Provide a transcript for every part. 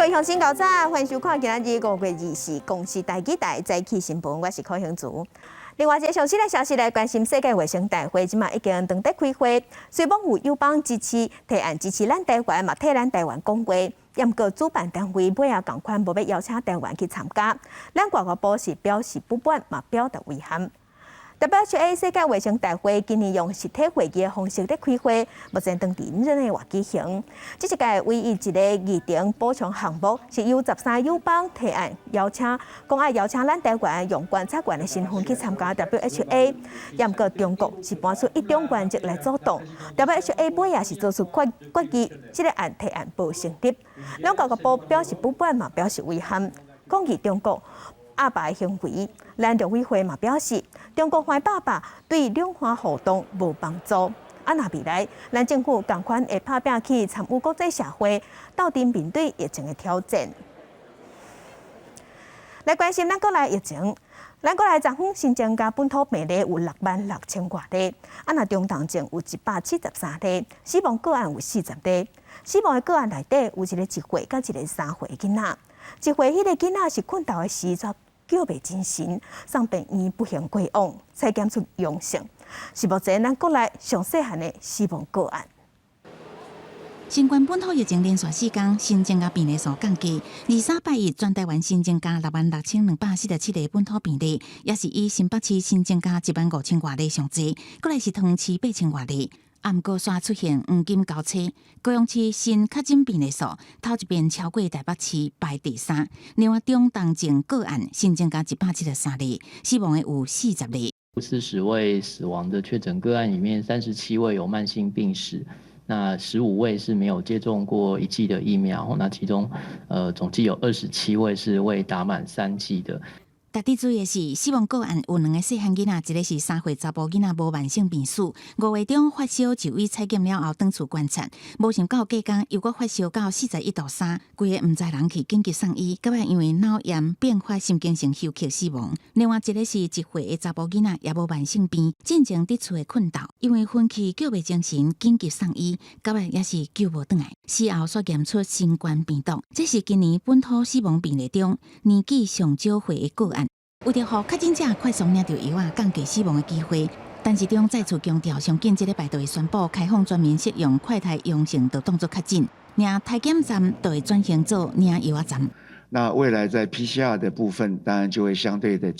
各位乡亲、高早，欢迎收看今日5月24公视台记台早起新闻，我是柯香竹。另外一个上新的消息来关心世界卫生大会，即马已经当地开会，虽讲有友邦支持提案支持咱台湾，嘛替咱台湾讲话，也毋过主办单位尾也共款无要邀请台湾去参加，咱外交部是表示不满，嘛表达遗憾。WHO 世界卫生大会今年用实体会议的方式在开会，目前当地仍然话举行。这一届唯一一个议程补充项目是由13友邦提案邀请，讲爱邀请咱台湾用观察员的身份去参加 WHO， 也毋过中国是搬出一中原则来主动。WHO 尾也是做出决议，这个提案无成立。两外交部表示不满嘛，表示遗憾，抗议中国阿爸的行为。咱陆委会嘛表示，中国坏爸爸对两岸互动无帮助。若未来，咱政府同款会拍拼去参与国际社会，斗阵面对疫情的挑战。来关心咱国内疫情，咱国内昨昏新增加本土病例有66000多例，若中重症有173例，死亡个案有40例。死亡的个案内底有一个1岁甲一个3岁的囡仔，1岁迄个囡仔是困倒的时阵叫袂精神，送病院不幸过往，采检出阳性，是目前咱国内上细汉的死亡个案。新冠本土疫情连续4天新增加病例数降低，23拜一全台湾新增加66247个本土病例，也是以新北市新增加15000多例上济，过来是桃市8000多例。暗过刷出现黄金交叉，高雄市新确诊病例数头一遍超过台北市排第3。另外，中重症个案新增加173例，死亡的有40例。40位死亡的确诊个案里面，37位有慢性病史，那15位是没有接种过1剂的疫苗，那其中总计有27位是未打满3剂的。特地注意的是，死亡个案有2个细汉囡仔，一个是3岁查甫囡仔无慢性病史，5月中发烧就医采检了后转厝观察，无想到隔天又搁发烧到41度3，规个毋知人去紧急送医，到尾因为脑炎并发心经性休克死亡。另外一个是1岁的查甫囡仔，也无慢性病，进前伫厝的困倒，因为昏去叫袂精神，紧急送医，到尾也是救无转来，死后所验出新冠病毒。这是今年本土死亡病例中年纪上少岁的个案。为着让确诊者快速领到药降低死亡的机会，陈时中再次强调，上紧这礼拜就会宣布开放全面适用快筛阳性就当作确诊，领体检站就会转型做领药站。那未来在 PCR 的部分，当然就会相对的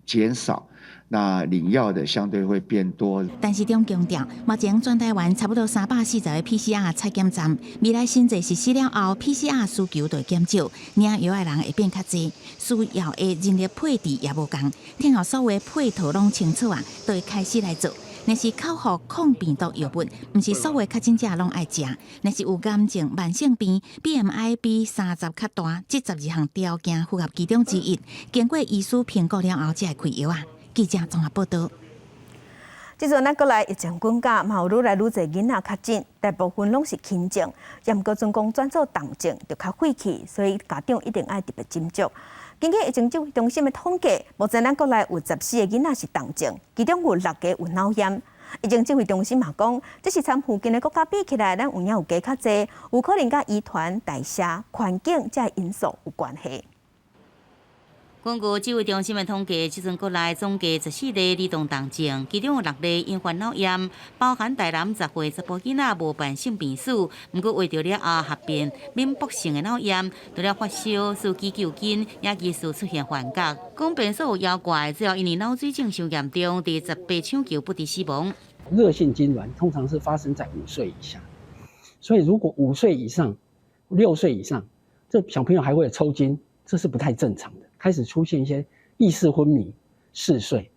减少。那领药的相对会变多。陈时中强调，目前全台湾差不多340个 PCR 采检站，未来新制实施了后 ，PCR 需求就会减少，领药的人会变较侪，需要的人力配置也无同。听后所有配套拢清楚就会开始来做。若是口服抗病毒药物，毋是所有确诊者拢爱食。若是有癌症、慢性病、BMI 比30较大，这12项条件符合其中之一，经过医师评估了后，才会开药。记者综合报道。即阵咱国内疫情滚价，嘛有愈来愈侪囡仔确诊，大部分拢是轻症，也毋过准讲转做重症就较费气，所以家长一定爱特别斟酌。根据疫情指挥中心的统计，目前咱国内有14个囡仔是重症，其中有6个有脑炎。疫情指挥中心嘛讲，这是参附近的国家比起来，咱有影有加较侪，有可能甲遗传、代谢、环境这因素有关系。根据指挥中心的统计，即阵国内总计14例儿童重症，其中有6例因患脑炎，包含大男10岁查甫囡仔无慢性病史，毋过为着了后合并免搏性的脑炎，除了发烧、需急救筋，也疑似出现幻觉。讲病所有妖怪，只要因为脑水肿伤严重，第18抢救不治死亡。热性痉挛通常是发生在5岁以下，所以如果5岁以上、6岁以上，这小朋友还会有抽筋，这是不太正常的。开始出现一些意识昏迷、嗜睡，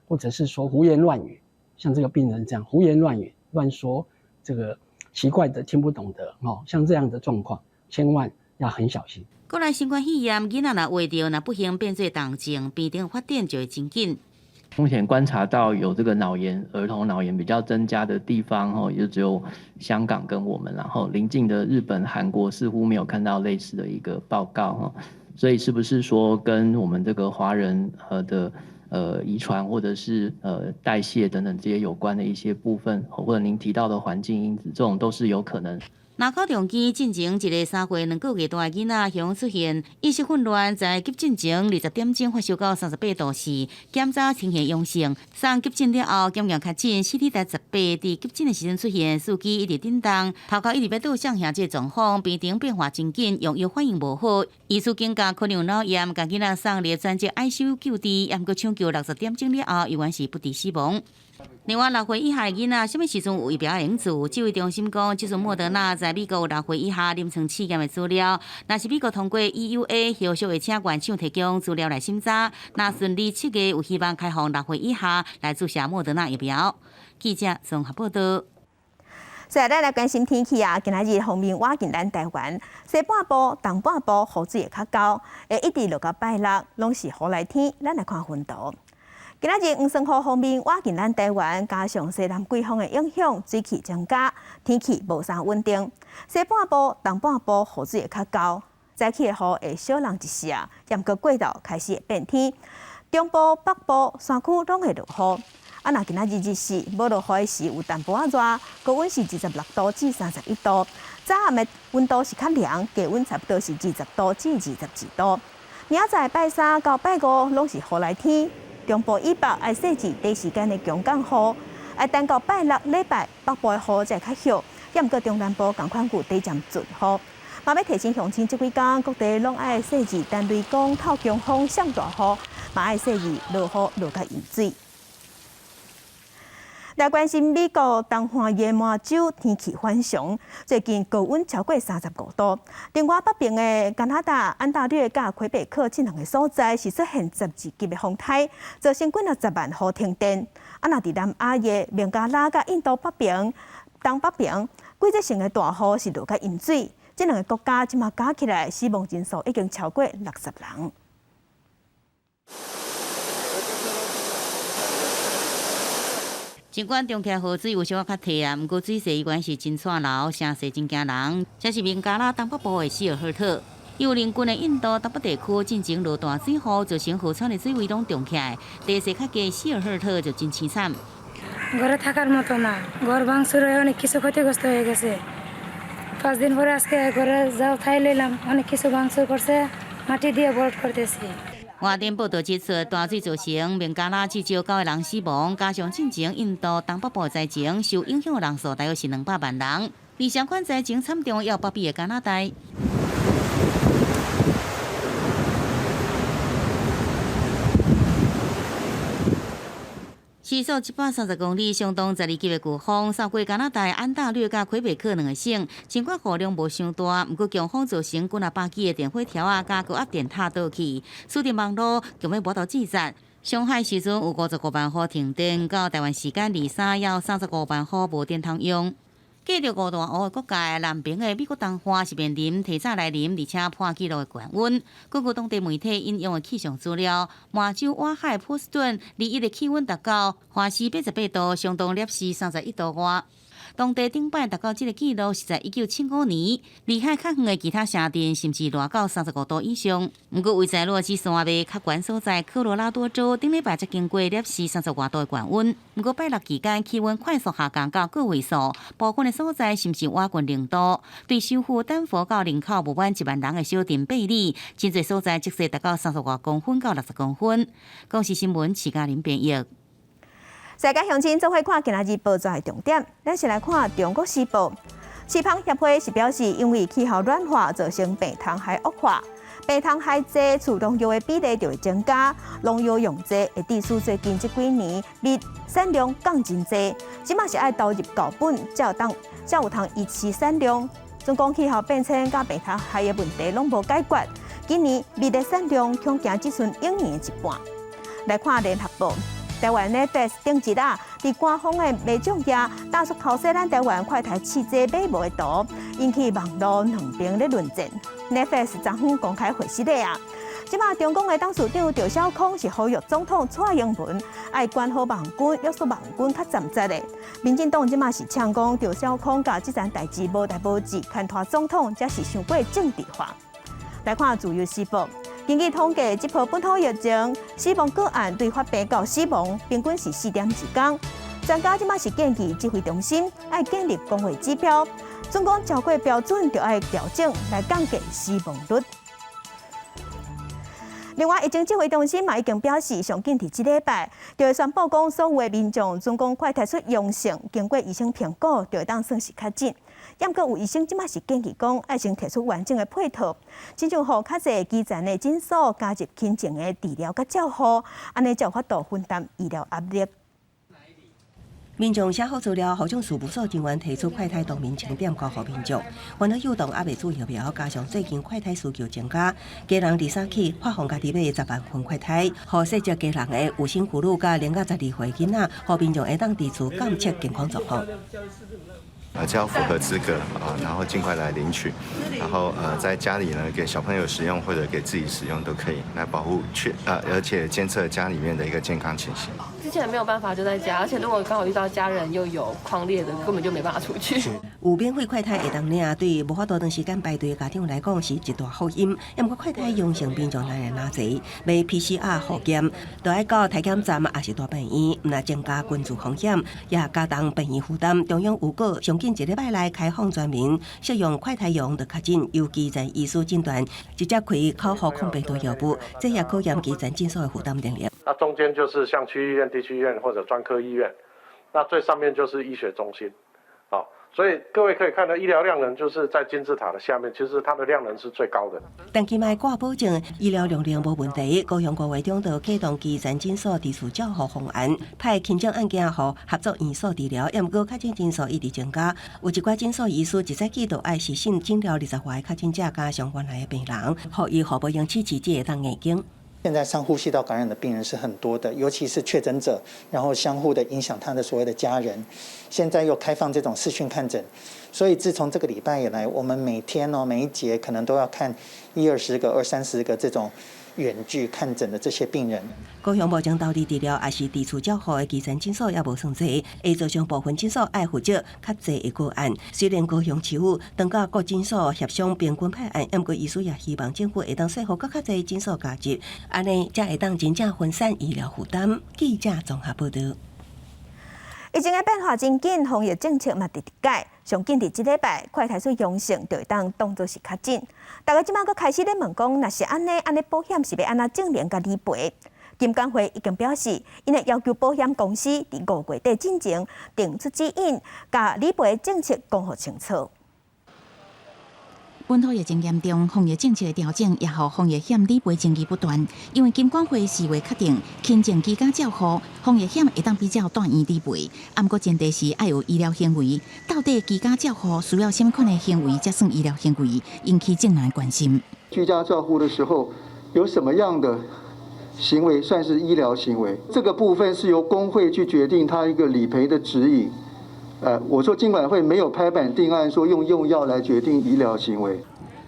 或者是说胡言乱语，像这个病人这样胡言乱语、乱说这个奇怪的、听不懂的像这样的状况，千万要很小心。国内新冠肺炎囡仔若话着，若不幸变做重症，病情发展就会真紧。目前观察到有这个脑炎、儿童脑炎比较增加的地方，也就只有香港跟我们，然后邻近的日本、韩国似乎没有看到类似的一个报告。所以是不是说跟我们这个华人的遗传或者是代谢等等这些有关的一些部分，或者您提到的环境因子，这种都是有可能。南口中基进前一个3岁2个月大的囡仔向出现意识混乱，在急诊前20点钟发烧到38度4，检查呈现阳性。送急诊了后，检验确诊 CT 值18，伫急诊的时阵出现司机一直震动，头壳一直要倒向下这状况，病情变化真紧，用药反应无好，医师警告可能有脑炎，甲囡仔送入专接 ICU 救治，也过抢救60点钟了后，依然是不治死亡。另外，6岁以下的囡仔，什么时阵有疫苗用处？指挥中心讲，即阵莫德纳在美国有6岁以下临床试验的资料，若是美国通过 EUA 后续会请院长提供资料来审查。若顺利7月有希望开放6岁以下来注射莫德纳疫苗。记者综合报道。所以咱来关心天气啊，今仔日锋面瓦进咱台湾，西半部、东半部雨水会较高，会一直落到拜六，拢是雨来天。咱来看分图。今仔日黄酸雨方面瓦进咱台湾，加上西南季风的影响，水汽增加，天气无啥稳定。西半部、东半部雨水会较高，早起的雨会小人一下，严过过昼开始会变天。中部、北部山区拢会落雨。啊，若今仔日日时无落雨时有淡薄仔热，高温是26度至31度，早暗的温度是较凉，低温差不多是20度至22度。明仔载拜三到拜五拢是雨来天。中部以北爱细致短时间的强降雨，爱等到拜六礼拜北部的雨才较少，也毋过中南部同款有短暂阵雨。嘛要提醒乡亲，即几天各地拢爱细致单雷公、透强风、上大雨，嘛爱细致落雨落甲淹水。来关心美国东岸野马州天气反常，最近高温超过35度。另外北边的加拿大安大略甲魁北克这两个所在是出现12级的风台，造成几10万户停电。啊，若伫南亚的孟加拉甲印度北边、东北边，季节性的大雨是落甲淹水。这两个国家即马加起来死亡人数已经超过60人。尽管中溪河水有小可较低啊，不过水势依然是真灿流，声势真惊人。这是孟加拉东北部的希尔赫特，有邻近的印度东北地区进前落大水雨，造成河川的水位拢涨起来。地势较低希尔赫特就真凄惨。ঘরে থাকার মতো না, ঘর ভাঙচুর হয়ে অনেক কিছু ক্ষতিগ্রস্ত হয়ে গেছে। 5 দিন পরে আজকে ঘরে যাও থাই লইলাম, অনেক কিছু ভাঙচুর করছে, মাটি দিয়ে ভরাট করতেছি।外电报道指出，大水造成孟加拉至少9个人死亡，加上进前印度东北部灾情，受影响的人数大约是200万人。而相关灾情惨重要北比的加拿大。时速130公里，相当12级的飓风扫过加拿大安大略甲魁北克2个省，尽管雨量无伤大，不过强风造成几百基的电火条啊、加高压电塔倒去，输电网络强要无到至zat上海时阵有55万户停电，到台湾时间23也有35万户无电通用。继着五大湖的国家，南边的美国东岸是面临提早来临，而且破纪录的高温。根据当地媒体引用的气象资料，马州瓦海波士顿离1的气温达到华氏88度，相当摄氏31度外。当地顶摆达到这个纪录是在1975年，离海较远的其他城镇甚至热到35度以上。不过，位在洛基山脉较悬所在科罗拉多州，顶礼拜才经过摄氏30多度的高温。不过，拜六期间气温快速下降到个位数，部分的所在甚至挖近0度。对首府丹佛到人口不满1万人的小镇贝利，真侪所在积雪达到30多公分到60公分。公视新闻徐嘉玲编译。世界乡亲做伙看今仔日报纸的重点，咱先来看《中国时报》。市螃协会是表示，因为气候暖化造成病虫害恶化，病虫害济，除农药的比例就会增加，农药用济会致使最近这几年蜜产量降真济，即马是爱投入高本，才有通维持产量。总讲气候变迁甲病虫害的问题拢无解决，今年蜜的产量恐惊只剩永年的一半。来看《联合报》。台湾 Netflix 顶一日伫官方的卖奖夜，大幅偷摄咱台湾快台汽车买卖的图，引起网络两边咧论战。Netflix 昨昏公开回息的啊，即马中共的董事长赵少康是呼吁总统蔡英文爱管好网军，约束网军较站实的。民进党即马是呛讲赵少康甲即件代志无代无志，牵拖总统，才是伤过政治化。来看自由时报。根据统计，这波本土疫情死亡个案对发病到死亡平均是4.1天。专家即马是建议指挥中心爱建立公卫指标，总共超过标准，就要调整来降低死亡率。另外，疫情指挥中心嘛已经表示，上紧伫即礼拜就会宣布讲，所有的民众总共快提出阳性，经过医生评估，就会当算是确诊。也过有医生即马是建议讲，爱先提出完整的配套，亲像互较侪基层的诊所加入轻症的治疗甲照护，安尼才有法度分担医疗压力。民众写好资料，户政事务所人员提出快筛动民清点交予民众。原来幼童还未注疫苗，加上最近快筛需求增加，家人伫3起发放家己买10万份快筛，互细只家人的有生父母甲0到12岁囡仔，互民众会当伫厝监测健康状况。只要符合资格啊，然后尽快来领取，然后在家里呢给小朋友使用或者给自己使用都可以，来保护而且监测家里面的一个健康情形。之前没有办法就在家，而且如果刚好遇到家人又有匡列的，根本就没办法出去。有免费快筛会当领，对于无法度长时间排队的家长来讲是一大福音。要不过快筛阳性民众来人哪侪，要 PCR 核检，就要到体检站也是大病院，唔来增加群聚风险，也加重病院负担。中央有个上近1礼拜来开放全民适用快筛阳的确诊，由基层医师诊断，直接开口服抗病毒药物，这也考验基层诊所的负担能力。那中间就是像区医院、地区医院或者专科医院，那最上面就是医学中心，好，所以各位可以看到医疗量能就是在金字塔的下面，其实它的量能是最高的。但期卖挂保证医疗量无问题，高雄5月中就启动基层诊所地处照护方案，派轻症案件予合作院所治疗，也毋过确诊诊数一直增加，有一寡诊所医师一早起就爱实行诊疗20外确诊者加上原来的病人，互伊互不用支持这会当眼睛。现在上呼吸道感染的病人是很多的，尤其是确诊者，然后相互的影响他的所谓的家人。现在又开放这种视讯看诊，所以自从这个礼拜以来，我们每天每一节可能都要看20-20个、20-30个这种远距看诊的这些病人。高雄目前到底治疗也是地处照护的基层诊所也无算济，会造成部分诊所爱负责较济的个案。虽然高雄市府当甲各诊所协商平均派案，不过医师也希望政府会当说服更较济诊所加入，安尼才会当真正分散医疗负担。记者综合报道。疫情的变化真紧，防疫政策嘛直直改。上紧伫即礼拜，快提出阳性就会当当作是确诊。大家即马佫开始咧问讲，若是安尼保险是要安怎证明甲理赔？金管会已经表示，因会要求保险公司伫5月底之前定出指引，甲理赔政策讲互清楚。本土疫情严重，防疫政策的调整也互防疫险理赔争议不断。因为金管会4月确定，轻症居家照护防疫险会当比较断院理赔，不过前提是要有医疗行为。到底居家照护需要什么款的行为才算医疗行为，引起众人关心。居家照护的时候，有什么样的行为算是医疗行为？这个部分是由工会去决定它一个理赔的指引。我说金管会没有拍板定案，说用药来决定医疗行为。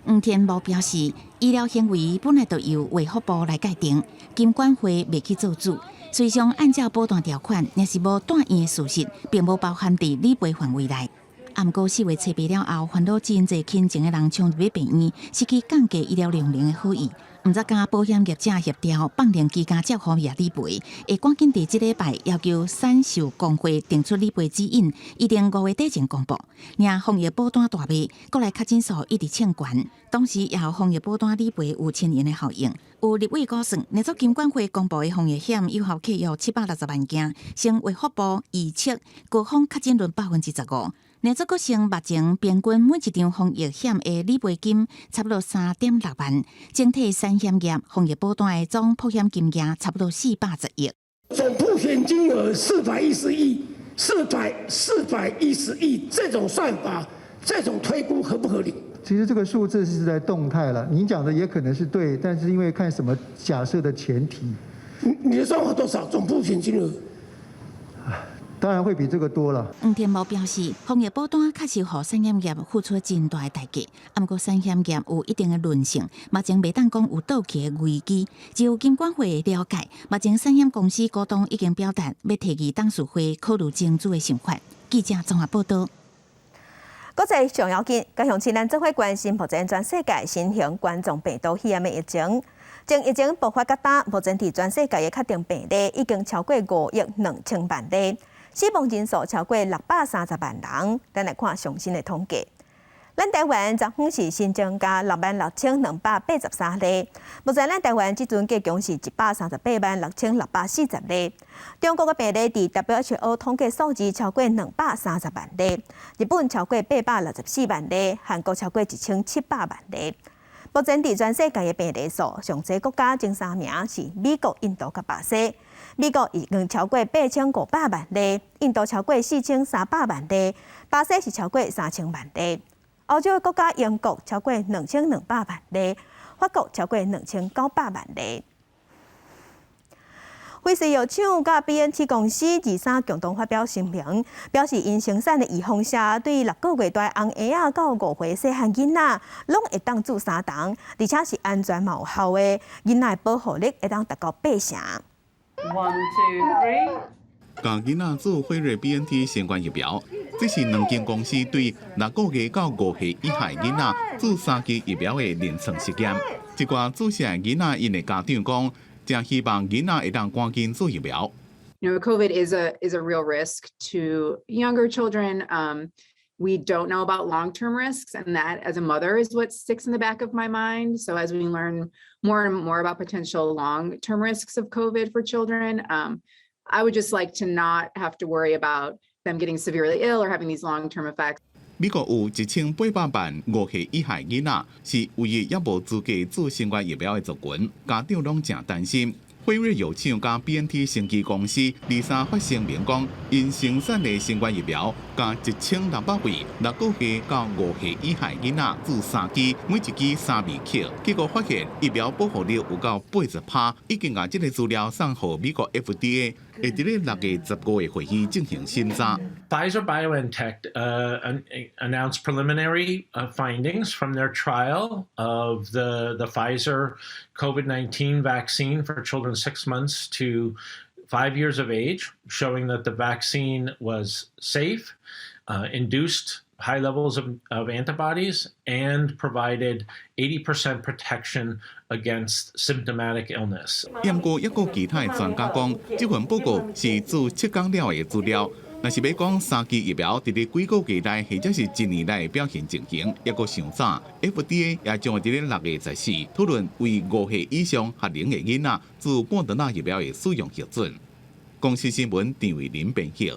黄天茂表示，医疗行为本来就由卫福部来界定，金管会未去做主。虽上按照保单条款，若是无断院的事实，并无包含伫理赔范围内。不过4月初毕了后，烦恼真侪轻症的人冲入病院，失去降低医疗量能的好意。唔则甲保险业者协调放定居家照护业理赔，会赶紧伫即礼拜要求产寿工会定出理赔指引，一定5月底前公布。让防疫保单大卖，国内确诊数一直冲悬，同时也有防疫保单理赔有1000元的效应。有立委估算，若做金管会公布的防疫险有效契约760万件，成卫福部预测高峰确诊率15%。若做佫成目前平均每一张防疫险的理赔金差不多3.6万，整体产险业防疫保单的总保险金额差不多410亿。总保险金额410亿，410亿，这种算法，这种推估合不合理？其实这个数字是在动态了，您讲的也可能是对，但是因为看什么假设的前提。你的算法多少？总保险金额？当然会比这个多了。黄天茂表示，防疫保单确实予产险业付出真大的代价，不过产险业有一定的韧性，目前袂当讲有倒去的危机。就金管会的了解，目前产险公司股东已经表达要提议董事会考虑增资的想法。记者综合报道。国际上要紧，加上咱做伙关心目前全世界新型冠状病毒肺炎的疫情。从疫情爆发到今，目前伫全世界的确定病例已经超过5亿2千万例。死亡人数超过630万人，咱来看最新的统计。咱台湾昨昏是新增加66283例，目前咱台湾即阵计共是1386640例。中国嘅病例伫 WHO 统计数字超过230万例，日本超过864万例，韩国超过1700万例。目前伫全世界嘅病例数，上济国家前3名是美国、印度甲巴西。美国已经超过8500万例，印度超过4300万例，巴西是超过3000万例。欧洲国家英国超过2200万例，法国超过2900万例。辉瑞药厂甲 BNT 公司23共同发表声明，表示因生产的预防下，对6个月大红婴仔到5岁细汉囡仔，拢会当注3筒，而且是安全有效的，囡仔保护力会当达到8成。1, 2, 3。甲囡仔做辉瑞 BNT 新冠疫苗，这是2间公司对6个月到5岁以下囡仔注3剂疫苗的临床实验。一寡注射囡仔因的家长讲，真希望囡仔会当赶紧做疫苗。You know, COVID is a real risk to younger children. We don't know about long-term risks, and that, as a mother, is what sticks in the back of my mind. So, as we learn more and more about potential long-term risks of COVID for children, I would just like to not have to worry about them getting severely ill or having these long-term effects. 美国有1800万5岁以下囡仔是唯一也无资格注新冠疫苗的族群，家长拢真担心。辉瑞药厂甲 BNT 生技公司23发声明讲，因生产的新冠疫苗甲1600位6个月到5岁以下囡仔注3剂，每一剂3微克。结果发现疫苗保护力有到80%，已经把这个资料送予美国 FDA， 会伫咧6月15日会议进行审查。Pfizer BioNTech announced preliminary findings from their trial of the Pfizer COVID-19 vaccine for children 6 months to 5 years of age, showing that the vaccine was safe, induced high levels of antibodies, and provided 80% protection against symptomatic illness. 不过，也有其他的专家讲，这份报告是自7天了的资料。若是要讲3剂疫苗伫咧几个月内，或者是1年内的表现情形，也阁上早。FDA 也将会伫咧6月14讨论为5岁以上学龄的囡仔注半段疫苗的使用核准。公司新闻张伟林编辑。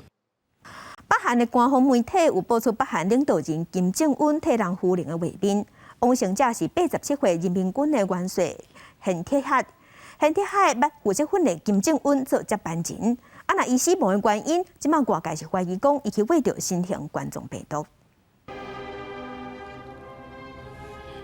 北韩的官方媒体有报出北韩领导人金正恩替人夫人的画面，完成者是87岁人民军的元帅hen铁海。hen铁海捌负责训练金正恩做接班人。若伊死亡的原因，即卖外界是怀疑讲伊去为着新型冠状病毒。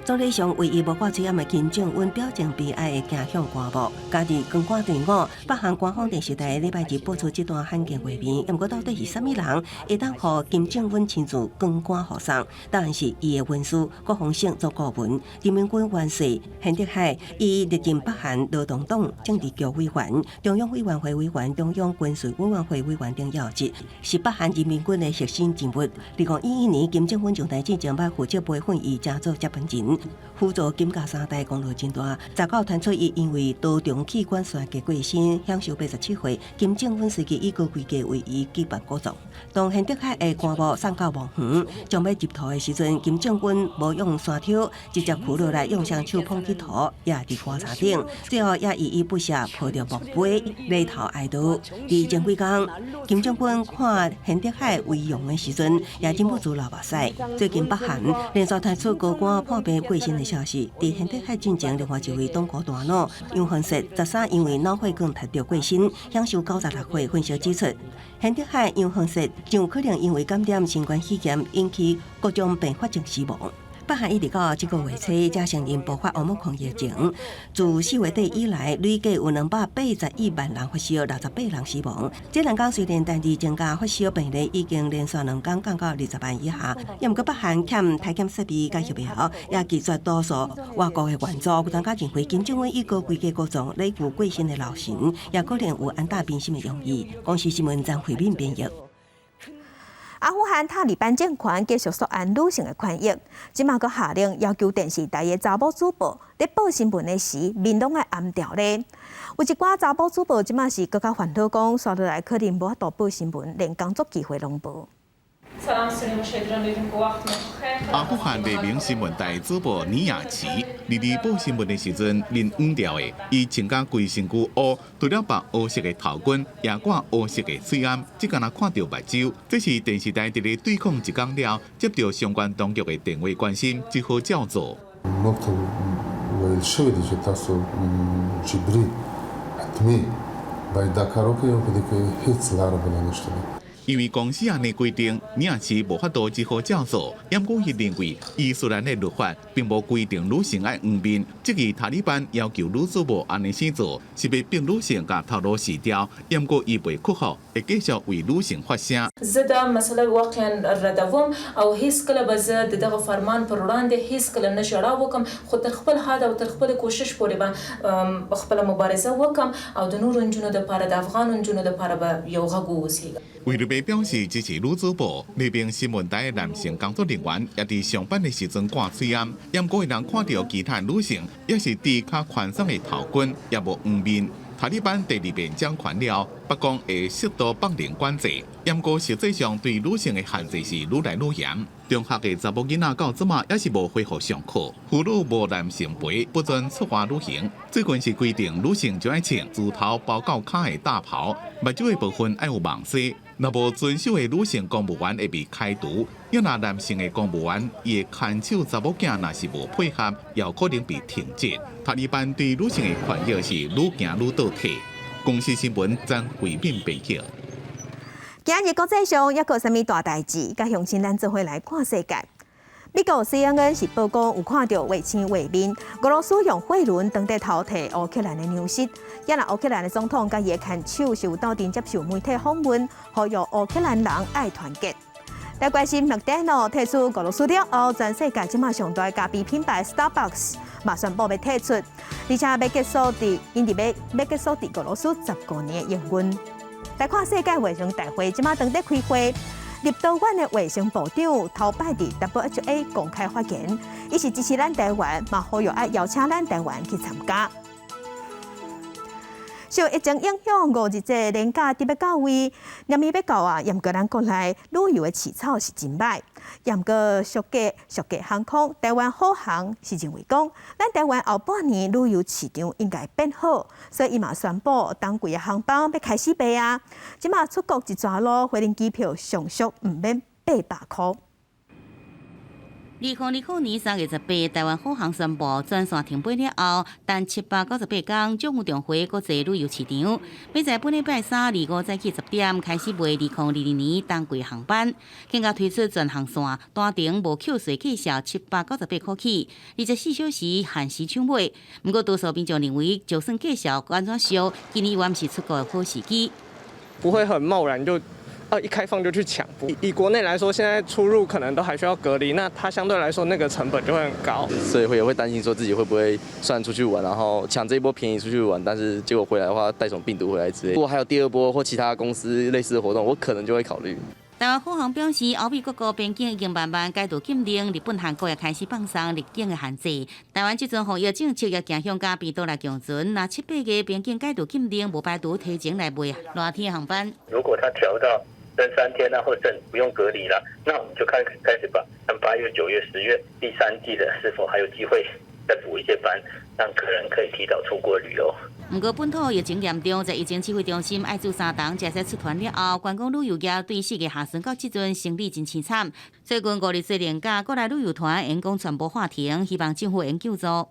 总理上唯一无挂嘴烟的金正恩表情悲哀的行向棺木，家己光挂队伍。北韩官方电视台礼拜日播出这段罕见画面，不过到底是啥物人会当互金正恩亲自光棺护送？当然是伊的文书国防省做顾问，人民军元帅hen铁海，伊历任北韩劳动党政治局委员、中央委员会委员、中央军事委员会委员等要职，是北韩人民军的核心人物。2011年，金正恩上台之前捌负责培训伊加做接班人。辅助金家三代功劳真大，19传出伊因为多重器官衰竭过身，享受87岁。金正恩随即以高规格为伊举办国葬。当hen铁海的棺木送到墓园，将要入土的时阵，金正恩无用山挑，直接扶落来，用双手捧起土，也伫棺材顶，最后也依依不舍抱着墓碑，泪头哀悼。伫前几天，金正恩看hen铁海遗容的时阵，也忍不住流目屎。最近北韩连续传出高官破病过身的消息，伫hen铁海进前，另外一位中国大佬杨恒石13因为脑血管脱掉过身，享受96岁。分析指出，hen铁海杨恒石就有可能因为感染新冠肺炎引起各种并发症死亡。北韩一直到这个月初才承认爆发欧盟疫情，自4月底以来，累计有281万人发烧，68人死亡。这2天虽然单日增加发烧病例已经连续2天降到20万以下，也毋过北韩欠体检设备甲疫苗，也拒绝多数外国的援助。大家认为金正恩以高规格国葬礼遇过身的老神，也可能有安大民心的用意。公司新闻张惠敏编译。阿富汗塔利班政权继续索案女性的权益，即马阁下令要求电视台的查某主播在报新闻的时面拢爱暗调咧。有一寡查某主播即马是更加烦恼讲，刷落来可能无法度报新闻，连工作机会拢无。阿富汗黎明新闻台主播尼亚奇，报新闻的时阵，认黄调的，伊穿甲规身躯乌，除了白乌色的头巾，也挂乌色的水暗，只敢看到目睭。这是电视台伫咧对抗一天了，接到相关当局的电话关心，只好照做。因为公司安尼规定，尼亚奇无法度只好照做。不过，伊认为伊斯兰的律法并无规定女性爱黄面，即个塔利班要求女主播安尼先做，是要逼女性甲头颅洗掉。不过，伊袂屈服，会继续为女性发声。زه دا مسله واقعا ردوم او هیڅ کله به زه د دغه فرمان پر وړاندې هیڅ کله نه ژړا وکم خو تر خپل حد او تر خپل کوشش پورې به خپل مبارزه وکم او د نورو نجونو دپاره د افغان نجونو دپاره به یو غږ واوسېږم。为了要表示支持女主播，黎明新闻台的男性工作人员也伫上班的时阵挂水暗，不过会人看到其他女性也是戴较宽松的头巾，也无黄面。塔利班第二遍掌权了，北讲会适度放零管制，不过实际上对女性的限制是愈来愈严。中学的查某囡仔到即马也是无恢复上课，妇女无男性陪，不准出外旅行。最近是规定女性就要穿自头包到脚的大袍，目睭的部分要有网丝。若无遵守的女性公务员会被开除，要拿男性的公务员伊的看守查某囝，若是无配合，也有可能被停职。塔利班对女性的权益是愈行愈倒退。公司新闻将回面报道。今日国际上还有啥物大代志？甲乡亲咱做伙来看世界。美国 CNN 是报讲有看到卫星画面，俄罗斯用货轮当地偷摕乌克兰的粮食。也让乌克兰的总统甲伊的看守是有斗阵接受媒体访问，呼吁乌克兰人爱团结。来关心麦当劳退出俄罗斯了后，全世界即马上大咖啡品牌 Starbucks 嘛宣布要退出，而且要结束伫俄罗斯19年的营运。来看世界卫生大会即马当地开会。立陶宛的卫生部长头摆伫 WHO 公开发言，伊是支持咱台湾，嘛呼吁爱邀请咱台湾去参加。受疫情影响，5日这连假特别到位，连伊要到啊，过咱国内旅游的起草是真歹。过俗价航空，台湾好航是认为讲，咱台湾后半年旅游市场应该变好，所以伊嘛宣布当季的航班要开始卖啊。即马出国一抓路，回程机票上俗毋免800块。2020年3月18，台湾虎航宣布全线停飞了后，但798天将有重回国际旅游市场。要在本礼拜3、25早起10点开始卖2022年冬季航班，更加推出全航线单程无扣税计价798块起，24小时限时抢买。不过多数民众认为，就算计价安怎俗，今年原是出国的好时机。不会很贸然就。一开放就去抢，以国内来说，现在出入可能都还需要隔离，那它相对来说那个成本就会很高，所以也会担心说自己会不会虽然出去玩，然后抢这一波便宜出去玩，但是结果回来的话带什么病毒回来之类。如果还有第二波或其他公司类似的活动，我可能就会考虑。台湾虎航表示，欧美各国边境已经慢慢解除禁令，日本、韩国也开始放松入境的限制。台湾这阵防疫政策也走向加边岛来共存，那7、8个边境解除禁令，无排除提前来卖热天的航班。如果他调到剩3天或剩不用隔离了，那我们就开始把8月、9月、10月第3季的是否还有机会再补一些班，让客人可以提早出国旅游。不过本土疫情严重，在疫情指挥中心爱做3档，才使出团了后，观光旅游业对4月下旬到即阵生理真凄惨。最近5日做连假，国内旅游团员工全部话停，希望政府能救助。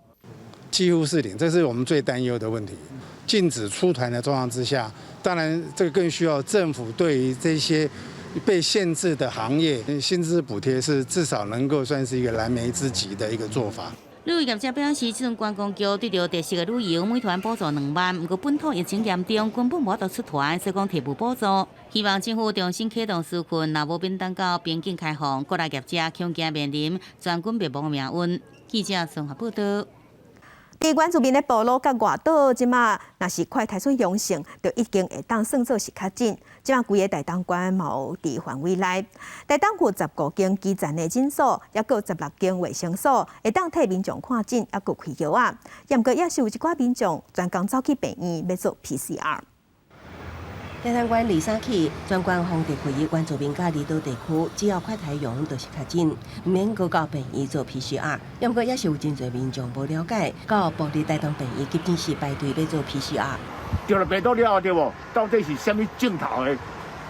几乎是零，这是我们最担忧的问题。禁止出团的状况之下，当然这个更需要政府对于这些被限制的行业，薪资补贴是至少能够算是一个燃眉之急的一个做法。旅游业者表示，这阵观光局对着特色的旅游，每团补助2万，不过本土疫情严重，根本无法出团，所以讲提无补助。希望政府重新启动纾困，若无便等到边境开放，国内业者恐惊面临全军灭亡的命运。记者综合报道。伫原住民的部落甲外岛，即马若是快开出阳性，就已经会当算作是确诊。即马规个大东关嘛有伫范围内，大东有15间基层的诊所，也有16间卫生所，会当替民众看诊，也有开药啊。不过也是有一寡民众专工走去病院要做 PCR。台东县23起专管风地区原住民甲离岛地区，只要快台用就是较紧，唔免搁到病院做 PCR。不过也是有真侪民众无了解，到部里台东病院急诊室排队要做 PCR。着了病毒了后对无？到底是啥物症头的？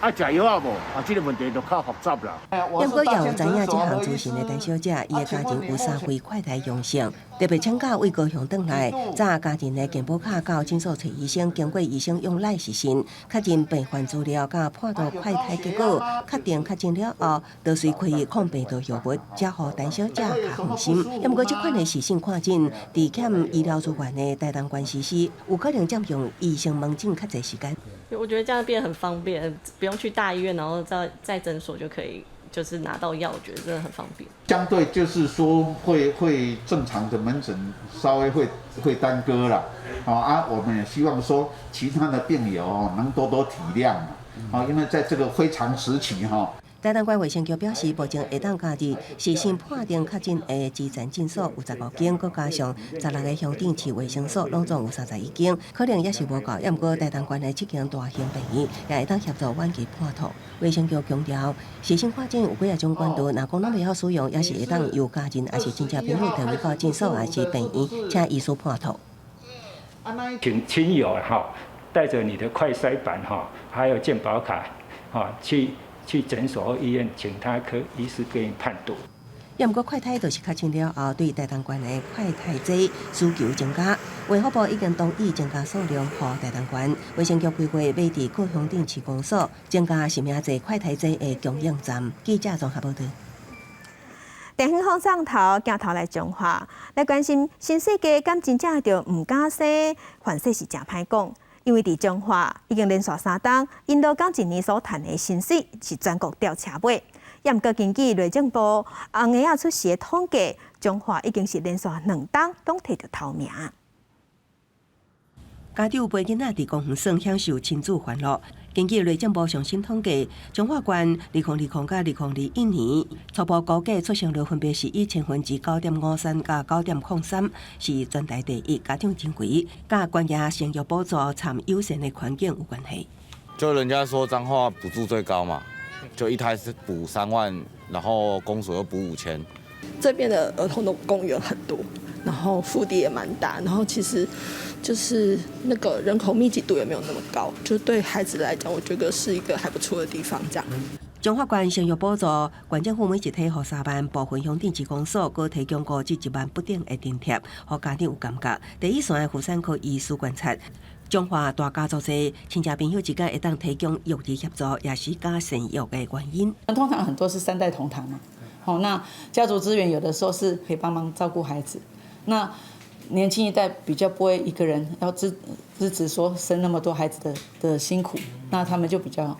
啊，食药啊无？啊，这个问题就较复杂啦。不过也有知影这项资讯的陈小姐，伊的家庭有3回快台阳性，特别请假为高雄转来，早家庭的健保卡到诊所找医生，经过医生用赖实信确认病患资料，甲判到快台结果，确定确诊了后，就随开抗病毒药物，才互陈小姐较放心。不过这款的实信看诊，伫欠医疗资源的台东县市时，有可能占用医生门诊较侪时间。我觉得这样变得很方便，不用去大医院，然后在诊所就可以，就是拿到药，我觉得真的很方便。相对就是说会正常的门诊稍微会耽搁啦，我们也希望说其他的病友能多多体谅，因为在这个非常时期台东县卫生局表示，目前下当假日实行判定确诊的基层诊所有15间，佮加上16个乡镇市卫生所，拢总有31间，可能也是无够。不过台东县的7间大型病院也会当协助缓解破土。卫生局强调，实行确诊有几种管道，若讲拢袂晓使用，也是会当由家人，也是亲戚朋友提回到诊所，也是病院，请医师破土。请亲友带着你的快筛板还有健保卡去诊所或医院，请他科医师给你判读。不过快筛就是确诊了后，对台东县的快筛剂需求增加，卫福部已经同意增加数量，予台东县卫生局规划要伫各乡镇市公所增加实名制快筛剂的供应站。记者综合报道。电影风上头，镜头来中华，来关心新世界敢真正就唔敢生，反正是真歹讲。因为伫中华已经连续3档，印度港一年所赚的薪水是全国吊车尾。也毋过根据内政部红下出席统计，中华已经是连续2档拢摕到头名。家长陪囡仔伫公园耍享受亲子欢乐。根据内政部上新统计，中华县2020甲2021年初步估计出生率分别是以9.53%甲9.03%，是全台第一，家长真贵，甲关于生育补助参优先的环境有关系。就人家说彰化补助最高嘛，就一胎是补3万，然后公所又补5000。这边的儿童的公园很多，然后腹地也蛮大，然后其实就是那个人口密集度也没有那么高，就对孩子来讲，我觉得是一个还不错的地方。这样。中华县生育补助，县政府每一梯予3万，部分乡镇市公所佮提供过至1万不等的津贴，予家长有感觉。第一线的妇产科医师观察，中华大家族侪亲戚朋友之间会当提供育儿协助，也是加生育的原因。通常很多是3代同堂嘛，那家族资源有的时候是可以帮忙照顾孩子，那年轻一代比较不会一个人要支持说生那么多孩子的辛苦，那他们就比较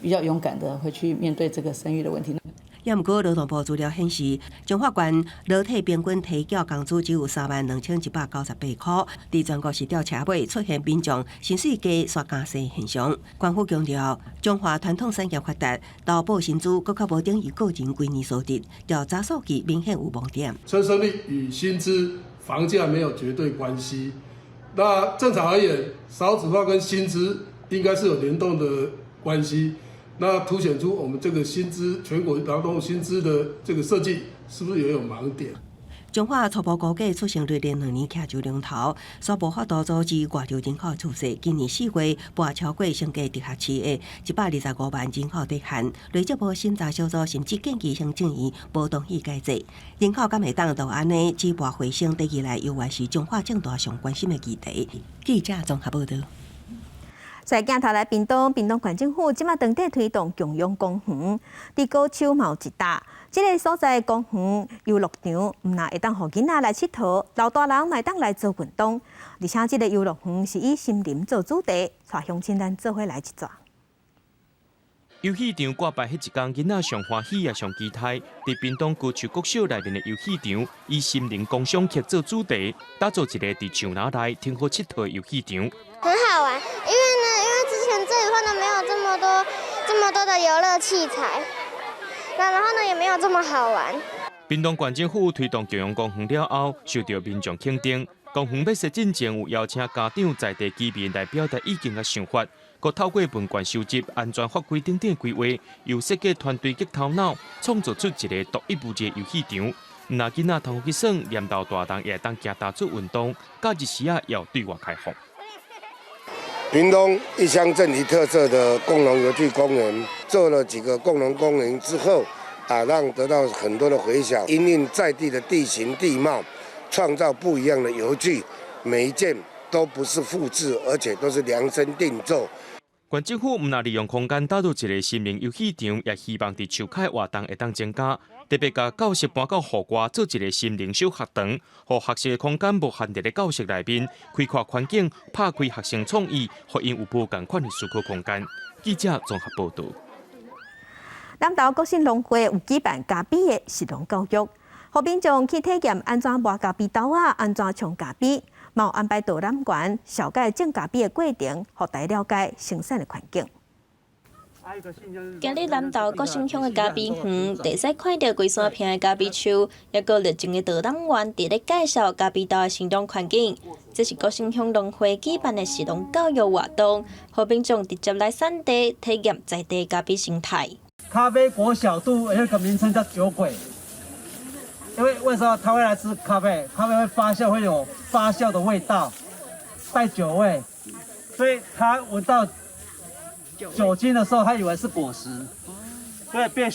勇敢的会去面对这个生育的问题。也毋过，劳动部资料显示，中华县劳体平均提缴工资只有32198块，伫全国是吊车尾，出现民众薪水低刷加薪现象。官府强调，中华传统产业发达，投保薪资搁较无等于个人规年所得，调查数据明显有盲点。出生率与薪资、房价没有绝对关系。那正常而言，少子化跟薪资应该是有联动的关系。那凸显出我们这个薪资全国劳动薪资的这个设计是不是也有盲点？中华初步估计出生率连2年徛就龙头，所无法度阻止外流人口出世。今年4月，拨超过升价直辖市的125万人口抵限。内政部审查小组甚至建议行政院无同意改制。人口敢会当就安尼止拨回升，第二来犹原是中华政大上关心的议题。记者综合报道。再镜头来屏东县政府即马当地推动共用公园，伫高手嘛有一搭。即个所在公园游乐场，毋但会当互囡仔来佚佗，老大人嘛会当来做运动。而且即个游乐园是以森林做主题，带乡亲咱做伙来一转。游戏场挂牌迄一天，囡仔上欢喜也上期待。伫屏东区国小内面的游戏场，以森林工商客做主题，打造一个伫树林内挺好佚佗的游戏场。很好玩，因为之前这里可能没有这么多的游乐器材，然后呢也没有这么好玩。屏东县政府推动共用公园了后，受到民众肯定。公园要设进前有邀请家长在地居民来表达意见甲想法。佮透过文件收集、安全法规等等规划，由设计团队及头脑创造出一个独一无二的游戏场。那囡仔通去耍，连到大人也当行踏做运动，假日时也要对外开放。屏东一乡镇里特色的共融游具公园，做了几个共融公园之后，让得到很多的回响，因应在地的地形地貌，创造不一样的游具，每一件都不是复制，而且都是量身定做。县政府毋但利用空间打造一个新型游戏场，也希望伫树脚活动会当增加，特别甲教室搬到户外做一个心灵小学堂，互学习空间无限制的教室内面，开阔环境，拍开学生创意，互因有无共款的思考空间。记者综合报道。南投国信农会有举办咖啡的实农教育，互民众去体验安怎磨咖啡豆啊，安怎冲咖啡。嘛有安排导览员小解种咖啡的过程，互大家了解生产的环境。今日南投国信乡的咖啡园，地使看到规山片的咖啡树，也个热情的导览员伫咧介绍咖啡豆的生长环境。这是国信乡农会举办的实农教育活动，互民众直接来产地体验在地咖啡生态。咖啡果小度有一个名称叫酒鬼。因为什么他会来吃咖啡？咖啡会发酵，会有发酵的味道，带酒味，所以他闻到酒精的时候，他以为是果实，所以被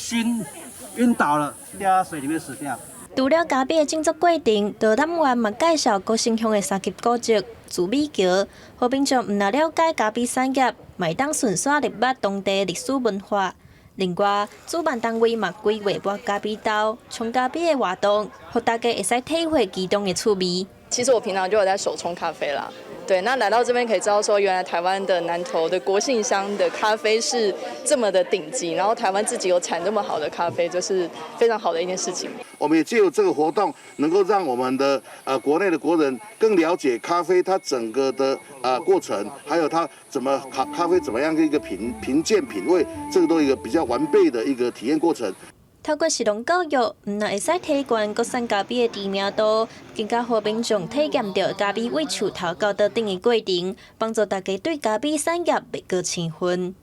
晕倒了，掉到水里面死掉。除了咖啡的制作过程，导览员嘛介绍国信乡的三级古迹紫米桥，互民众唔但了解咖啡产业，嘛会当顺线入捌当地历史文化。另外，主办单位嘛规划磨咖啡豆、冲咖啡的活动，互大家会使体会其中的趣味。其实我平常就有在手冲咖啡啦，对，那来到这边可以知道说，原来台湾的南投的国信乡的咖啡是这么的顶级，然后台湾自己有产这么好的咖啡，就是非常好的一件事情。我们也借由这个活动，能够让我们的国内的国人更了解咖啡它整个的过程，还有它怎么咖啡怎么样的一个评鉴品味，这个都有一个比较完备的一个体验过程。透过实农教育，唔但会使提悬国产咖啡的知名度，更加互民众体验到咖啡为树头到倒顶的过程，帮助大家对咖啡产业袂过兴奋。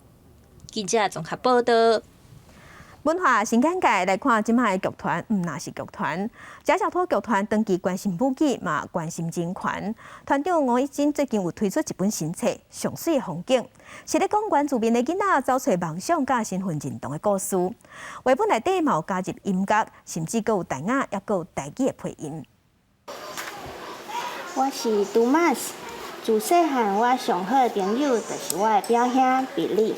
记者综合报道。文化新简介来看，即卖的剧团唔那是剧团，假小土剧团长期关心武器嘛，关心人权。团长吴一金最近有推出一本新册《上水的风景》，是咧讲原住民的囡仔走出梦想甲身份认同的故事。绘本内底嘛有加入音乐，甚至阁有台语，也阁有台语的配音。我是杜马斯，自细汉我上好的朋友就是我的表兄比利。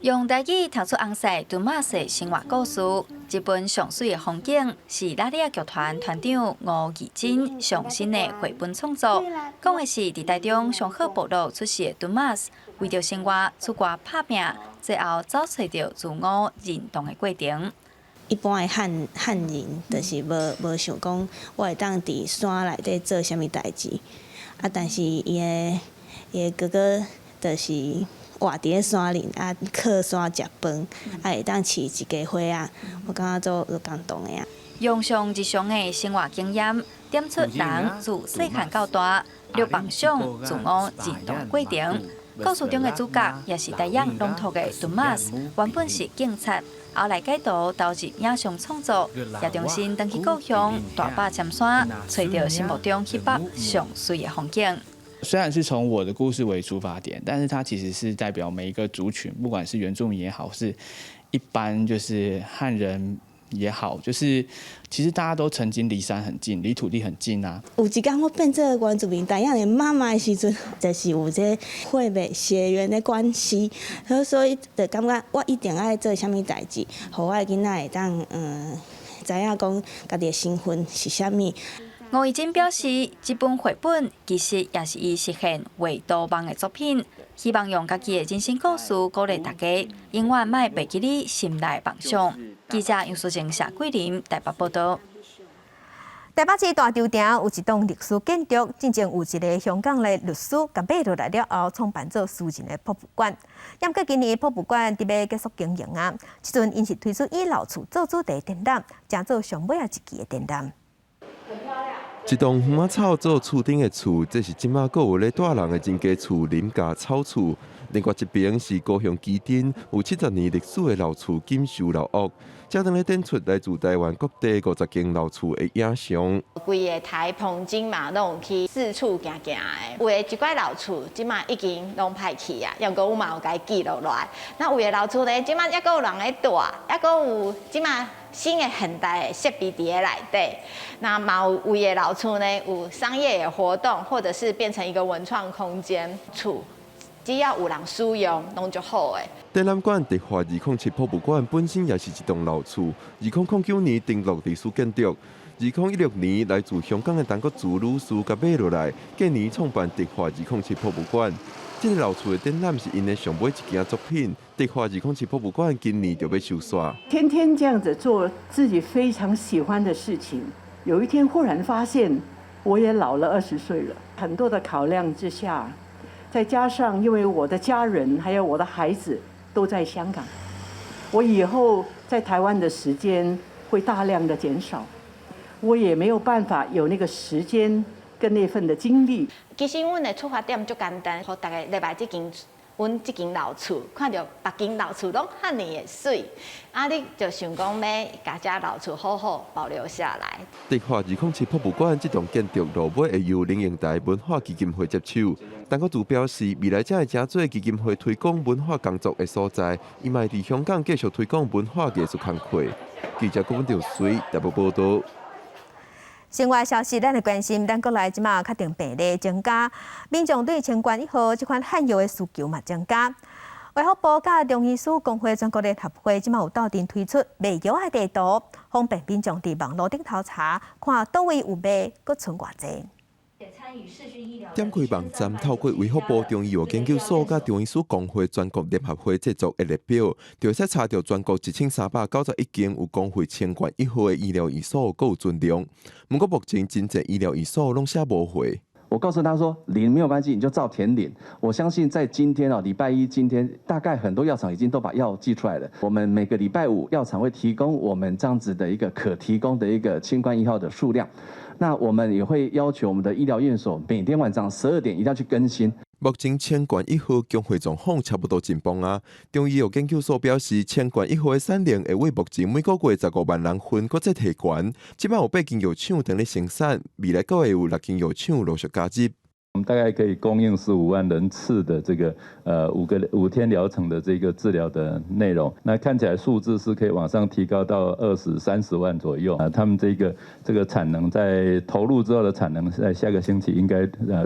用台语跳出红色杜马斯的生活故事，这本上水的风景是拉里亚剧团团长吴义珍上新的绘本创作，讲的是伫台中上好部落出世的杜马斯，为着生活出外打拼，最后找找到自我认同的过程。一般的汉人就是无想讲我会当伫山内底做啥物代志，但是伊的哥哥就是活伫咧山林靠山食饭，会当饲一家花啊，我感觉做感动的啊。用上日常的生活经验，点出人自细汉到大，了梦想、自我认同过程。故事中的主角也是台语龙头的杜马斯，原本是警察，后来改读投入影像创作，也重新回去故乡大坝尖山，找到心目中迄幅上水的风景。虽然是从我的故事为出发点，但是它其实是代表每一个族群，不管是原住民也好，是一般就是汉人也好，就是其实大家都曾经离山很近，离土地很近啊。有一天我变做原住民台语的妈妈的时阵，就是有这血脉血缘的关系，所以就感觉我一定爱做啥物代志，互我的囡仔会当知影讲家己的身份是啥物。吴义珍表示，这本绘本其实也是伊实现为多梦的作品，希望用家己的人生故事鼓励大家，永远莫忘记你心内梦想。记者杨淑静、谢桂林台北报道。台北市大潮埕有一栋历史建筑，真正有一个香港的律师甲买落来了后，创办做私人的博物馆。不过今年博物馆伫要结束经营啊，即阵因是推出以老厝做主题展览，正做上尾一期的展览。一栋花草做厝顶的厝，这是即马阁有咧住人的真家厝林家草厝。另外一边是高雄基丁有70年历史的老厝锦绣老屋，这当咧展出来自台湾各地50间老厝的影像。规个台澎金马拢去四处行行的，有的一寡老厝即马已经拢歹去啊，要搁有嘛有甲伊记录落来。那有的老厝咧，即马还搁有人咧住，还搁有即马新的现代的设备伫咧内底。那嘛有的老厝呢，有商业的活动，或者是变成一个文创空间厝。只要有人使用，拢就好诶。展览馆迪化207博物馆本身也是一栋老厝，2009年登录历史建筑，2016年来自香港的陈国柱女士甲买落来，近年创办迪化207博物馆。这个老厝的展览是因的上尾一件作品，迪化207博物馆今年就要收煞。天天这样子做自己非常喜欢的事情，有一天忽然发现，我也老了20岁了，很多的考量之下。再加上，因为我的家人还有我的孩子都在香港，我以后在台湾的时间会大量的减少，我也没有办法有那个时间跟那份的精力。其实阮的出发点就简单，互大家礼拜阮这间老厝，看到别间老厝拢遐尼的水，啊，你就想讲要把这老厝好好保留下来。迪化207博物馆这栋建筑落尾会由灵应台文化基金会接手。陈国柱表示，未来才会真做基金会推广文化工作的所在，伊嘛伫香港继续推广文化艺术工作。记者郭文兆随台北报道。生活消息，咱来关心，咱国内即马确定病例增加，民众对清冠1号这款汉药的需求嘛增加。卫福部甲中医师公会全国联合会即马有斗阵推出卖药的地图，方便民众伫网络顶头查，看倒位有卖，搁剩偌济。点开网站，透过卫福部中医药研究所甲中医师公会全国联合会制作的列表，就会使查到全国1391间有公费清冠1号的医疗院所，搁有存量。不过目前真侪医疗院所拢写无回。我告诉他说领没有关系，你就照填领。我相信在今天礼拜一今天大概很多药厂已经都把药寄出来了。我们每个礼拜5药厂会提供我们这样子的一个可提供的一个清冠1号的数量。那我们也会要求我们的医疗院所每天晚上12点一定要去更新。目前清冠1号供货状况差不多紧绷啊。中医药研究所表示，清冠1号的产量会为目前每个月15万人份，搁再提悬。即摆有8间药厂等咧生产，未来个月有6间药厂陆续加入。我们大概可以供应15万人次的这个5天疗程的这个治疗的内容，那看起来数字是可以往上提高到20、30万左右啊。他们这个产能在投入之后的产能，在下个星期应该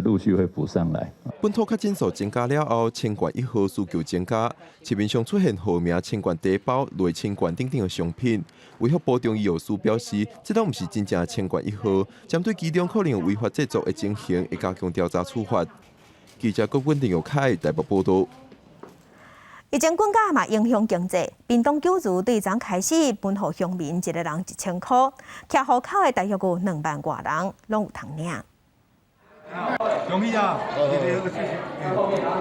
陆续会补上来。本土确诊数增加了后，清冠1号需求增加，市面上出现号名清冠茶包、类清冠等等的商品。卫福部中医药司表示，这拢不是真正的清冠1号，针对其中可能有违法制作的情形，会加强调查处罚。记者郭文定由凯台北报道。疫情滚价嘛影响经济，屏东九如对昨开始分予乡民一个人1000块，徛户口的大约有2万多人，拢有通领。容易啊！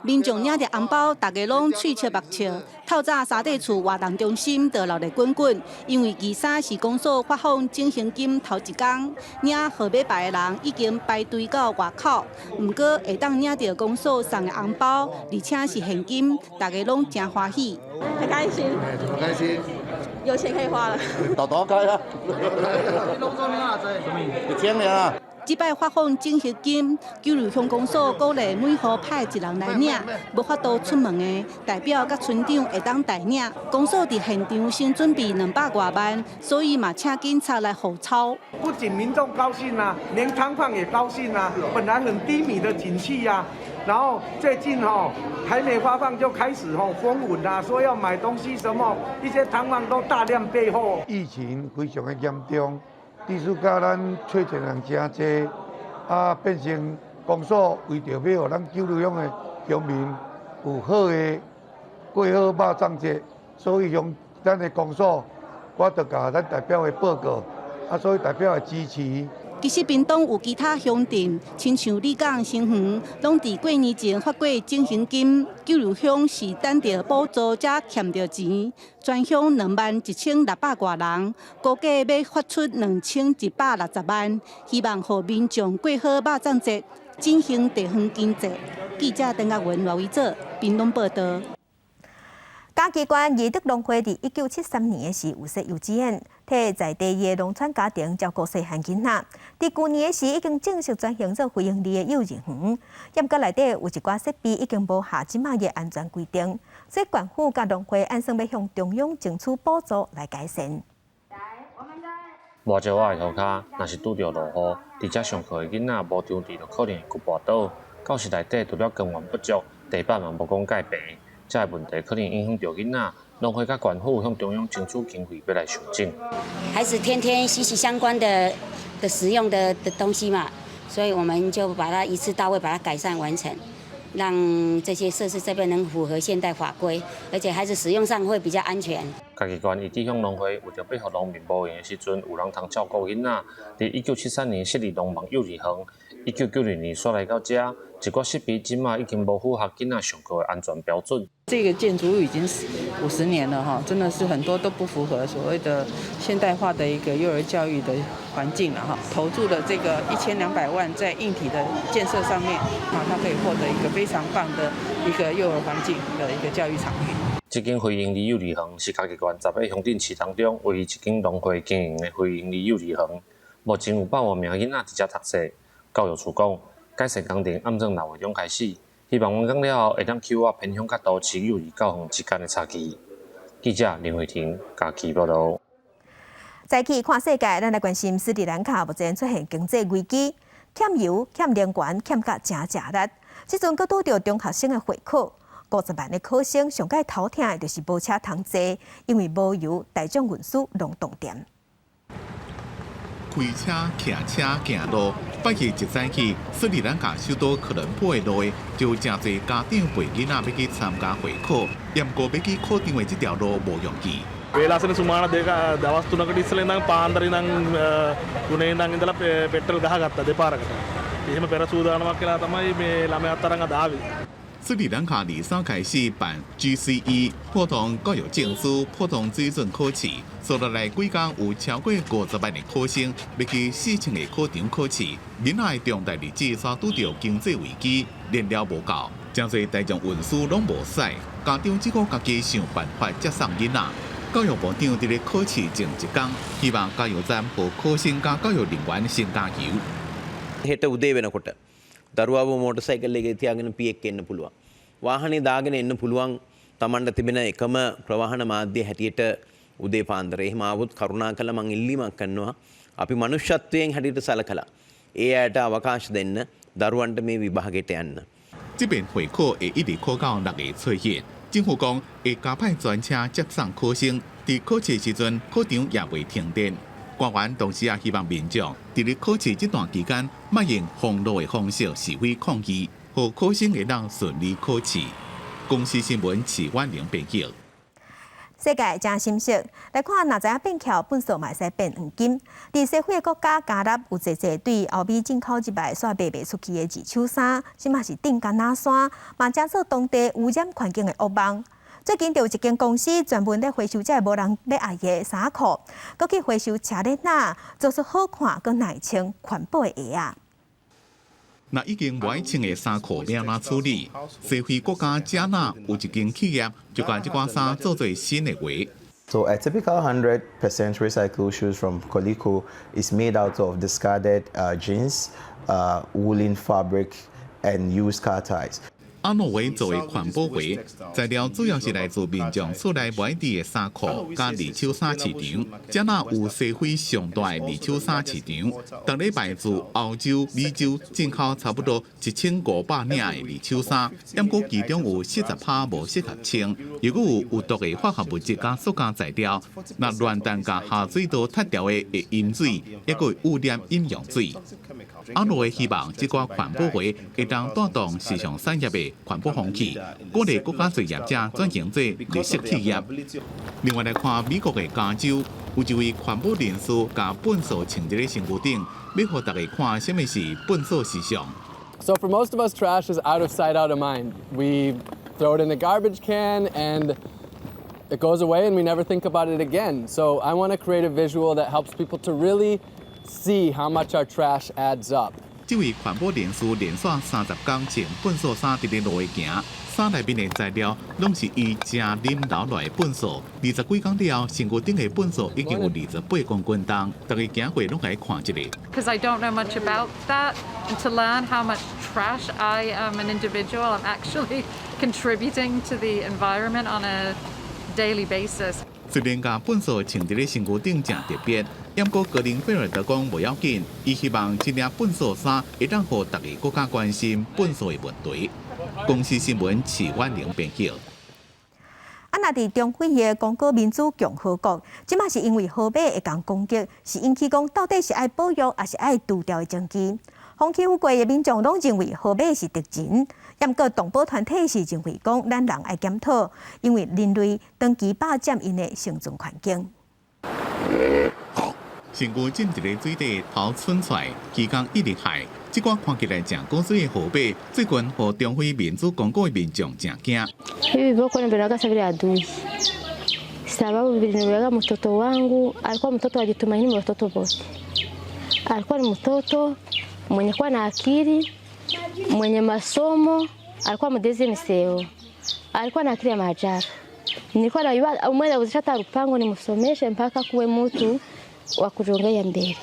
民众领着红包，大家拢喙切目笑。透早沙地厝活动中心就闹得滚滚，因为23是公所发放振兴金头一天，领号码牌的人已经排队到外口。不过会当领到公所送的红包，而且是现金，大家拢真欢喜。很开心，很开心，有钱可以花了。大大开啊！你拢做领啊？做？1000年啊！这摆发放振兴金，九如乡公所鼓励每户派一人来领，无法度出门的代表甲村长会当代领。公所伫现场先准备200多万，所以嘛请警察来护操。不仅民众高兴啊，连摊贩也高兴啊。本来很低迷的景气啊，然后最近还没发放就开始封稳啊，说要买东西什么，一些摊贩都大量备货。疫情非常的严重。地处甲咱确诊人真多，变成公所为着要让咱九如乡的乡民有好的过好肉粽节，所以用咱的公所，我就甲咱代表的报告，所以代表的支持。其实屏东有其他乡镇，亲像李港、新园，拢伫过年前发过振兴金。九如乡是等着补助才欠着钱，全乡21600多人，估计要发出2160万，希望互民众过好肉粽节。振兴地方经济。记者邓家文、罗维做屏东报道。嘉义县义德农会伫1973年时有设幼稚园，替在地的农村家庭照顾细汉囡仔。伫去年时已经正式转型做非营利的幼儿园，严格内底有一寡设备已经无下即卖的安全规定，所以县府甲农会按算要向中央争取补助来改善。外石瓦的涂骹，若是拄着落雨，伫遮上课的囡仔无场地，就可能会去跋倒。教室内底除了光源不足，地板嘛无讲介平。这个问题可能影响到囡仔，农会甲县府向中央争取经费，要来修正。孩子天天息息相关的使用的东西嘛，所以我们就把它一次到位，把它改善完成，让这些设施这边能符合现代法规，而且孩子使用上会比较安全。嘉义县伊志向农会为着配合农民无闲的时阵，有人通照顾囡仔，伫1973年设立农网幼儿园，1990年刷来到遮。一寡设备今嘛已经无符合囡仔上课的安全标准。这个建筑物已经50年了哈，真的是很多都不符合所谓的现代化的一个幼儿教育的环境了哈。投注的这个1200万在硬体的建设上面，啊，它可以获得一个非常棒的一个幼儿环境的一个教育场域。这间非营利幼儿园是嘉义县11乡镇市当中唯一一间农会经营的非营利幼儿园，目前有100多名囡仔伫遮读册。教育处讲，改善工程按从6月中开始，希望完工了后会当扣偏乡甲都市幼儿教育之间的差距。记者林慧婷嘉义报道。早起看世界，咱来关心斯里兰卡目前出现经济危机，欠油、欠能源、欠甲真食力。即阵阁拄着中学生的会考，50万的考生上界头疼的就是无车通坐，因为无油，大众运输拢冻点。开车、骑车行路，拜日一早起，斯里兰卡首都科伦坡的路就真侪家长陪囡仔要去参加会考，不过要去考场的这条路无容易。Wala sini sumana deka dawas tunang di selenang pandari nang kunay nang indala petrol gahagatta de paragata. Ihme pera sudan makila tamai me lame ataranga davi. 斯里兰卡23开始办 GCE 普通教育证书普通水准考试，所落来几天有超过50万的考生要去4000个考场考试。囡仔的重大日子煞拄着经济危机，燃料无够，真侪大众运输拢无使，家长只好家己想办法接送囡仔。教育部长伫咧考试前一天，希望加油站和考生加教育人員先加油。හෙට උදේ වෙනකොට දරුවාව motor cycle එකේ තියාගෙන පියෙක් එන්න පුළුවන්. වාහනේ දාගෙන එන්න පුළුවන්. Tamanට තිබෙන එකම ප්‍රවාහන මාධ්‍ය හැටියට උදේ පාන්දර. එහෙම ආවොත් කරුණාකරලා මම ඉල්ලීමක් කරනවා. අපි මනුෂ්‍යත්වයෙන් හැටියට සලකලා ඒ අයට අවකාශ දෙන්න දරුවන්ට මේ විභාගයට යන්න. 这边会考会一直考到6月初一。政府讲会加派专车接送考生，伫考试时阵考场也未停电。官员同时也希望民众伫咧考试这段期间，莫用封路的方式示威抗议，让考生会当顺利考试。公司新闻徐婉玲编辑。世界真心息，来看哪知影变巧本数嘛会使变黄金。伫西方的国家加纳有侪侪对欧美进口一摆煞卖袂出去的二手衫，即嘛是顶干那衫，嘛加做当地污染环境的恶梦。最近就有一间公司专门咧回收这无人咧爱的衫裤，佮去回收车咧哪，做出好看佮耐穿、环保的鞋啊。那已经不爱穿的衫裤要哪处理？西非国家加纳有一间企业就把这款衫做做新的鞋。So a typical 100% recycled shoes from Coleco is made out of discarded jeans, woolen fabric, and used car tires. 安诺维作为环保鞋，材料主要是来自民众所来买地的衫裤加二手衫市场。加纳有西非上大的二手衫市场，逐礼拜自欧洲、美洲进口差不多1500领的二手衫，不过其中有40%无适合穿，如果有毒的化学物质加塑胶材料，那乱弹加下水道脱掉的会饮水，也会污染饮用水。安诺维希望这款环保鞋会当带动时尚产业的环保风气，鼓励国家作业者转型做绿色企业。另外来看美国的加州，有一位环保人士把粪扫穿在身躯顶，要互大家看什么是粪扫时尚。So for most of us, trash is out of sight, out of mind. We throw it in the garbage can and it goes away and we never think about it again. So I want to create a visual that helps people to really see how much our trash adds up. 这位环保人士连续30天穿粪扫衫伫咧路下行，衫内面的材料拢是伊正啉留落来粪扫。20几天了，身躯顶的粪扫已经有28公斤重，大家行过拢来看一下。Because I don't know much about that, and to learn how much trash I am an individual, I'm actually contributing to the environment on a daily basis. 虽然甲粪扫穿伫咧身躯顶正特别，不过格林菲尔德讲无要紧，伊希望这领粪扫衫会当互大家更加关心粪扫的问题。公司新闻齐婉玲编辑。那伫中非的刚果民主共和国，即嘛是因为河马会讲攻击，是引起讲到底是爱保育还是爱除掉的证据。风起富贵的民众拢认为河马是敌人，不过动保团体是认为讲咱人爱检讨，因为人类长期霸占因的生存环境。身躯浸伫咧水底头窜出来，期间一直海。这款看起来正古水的河马，最近互中非民主刚果的民众正惊。Hivi viboko naviraga sa vile adui, sababu viliniweka mtoto wangu. Alikuwa mtoto ajitumaini watoto wote, alikuwa ni mtoto mwenye kuwa na akili, mwenye masomo, alikuwa mdezi mseo, alikuwa na akili ya maajabu. Nilikuwa najua umweza kuzishata rupango nimsomeshe mpaka kuwe mtu wa kujongea mbele.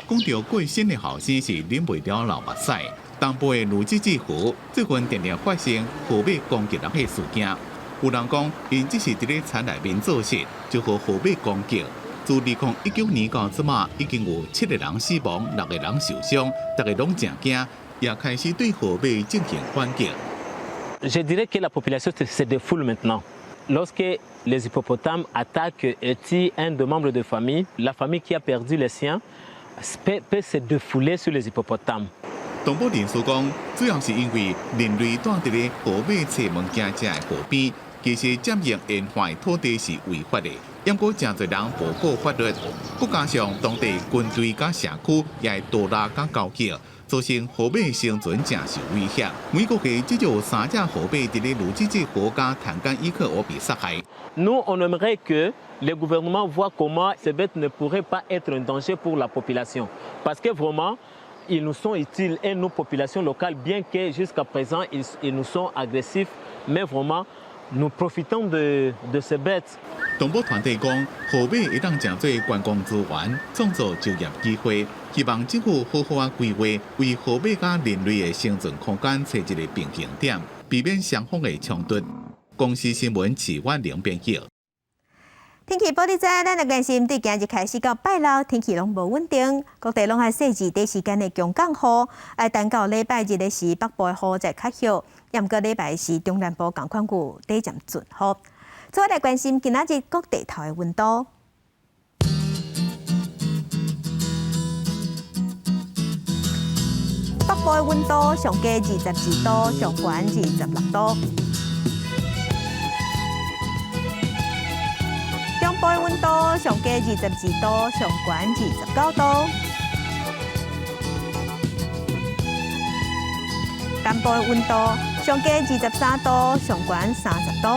讲到过身的后生是忍袂了流目屎，东部的卢志志湖最近常常发生河马攻击人的事件。有人讲，因只是伫咧田内面做事，就和河马攻击。自2019年到即马，已经有7个人死亡，6个人受伤，大家拢正惊，也开始对河马进行反击。Je dirais que la population se défoule maintenant. Lorsque les hippopotames attaquent et tuent un des membres de famille, la famille qui a perdu les siens peut se défouler sur les hippopotames. 动保人士讲，主要是因为人类住伫咧河马找物件食的河边，其实占用沿海土地是违法的，不过真侪人无顾法律，再加上当地军队甲社区也会多拉甲交击，造成河马生存正受威胁。每个月只有3只河马伫咧卢志志河甲潭江伊克河被杀害。Nous, on aimerait que le gouvernement voit comment ces bêtes ne pourraient pas être un danger pour la population. Parce que vraiment, ils nous sont utiles et nos populations locales, bien que jusqu'à présent, ils nous sont agressifs, mais vraiment, nous profitons de ces bêtes. 动保团体讲，河马会当成做观光资源，创造就业机会，希望政府好好规划，为河马甲人类的生存空间找一个平衡点，避免双方的冲突。公司新闻齐婉玲编辑。天气报道在咱来关心，对今日开始到拜六，天气拢无稳定，各地拢系细致短时间的强降雨，等到礼拜日的是北部的雨才较少，不过礼拜是中南部同款有短暂阵雨。再来关心今仔日各地头的温度。北部的温度上低22度，上悬26度。中部的温度上低22度，上悬29度。南部的温度上低23度，上悬30度。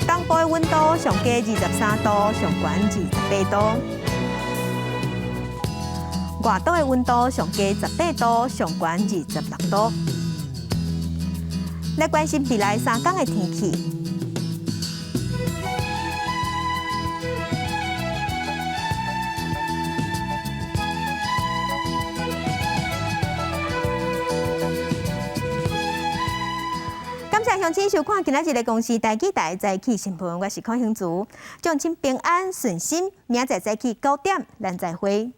东部的温度上低23度，上悬28度。外岛的温度上低18度，上悬26度。来关心未来3天的天气。感谢乡亲收看今仔日的公视台记台早起新闻，我是康兴竹，祝亲平安顺心，明仔早起9点，咱再会。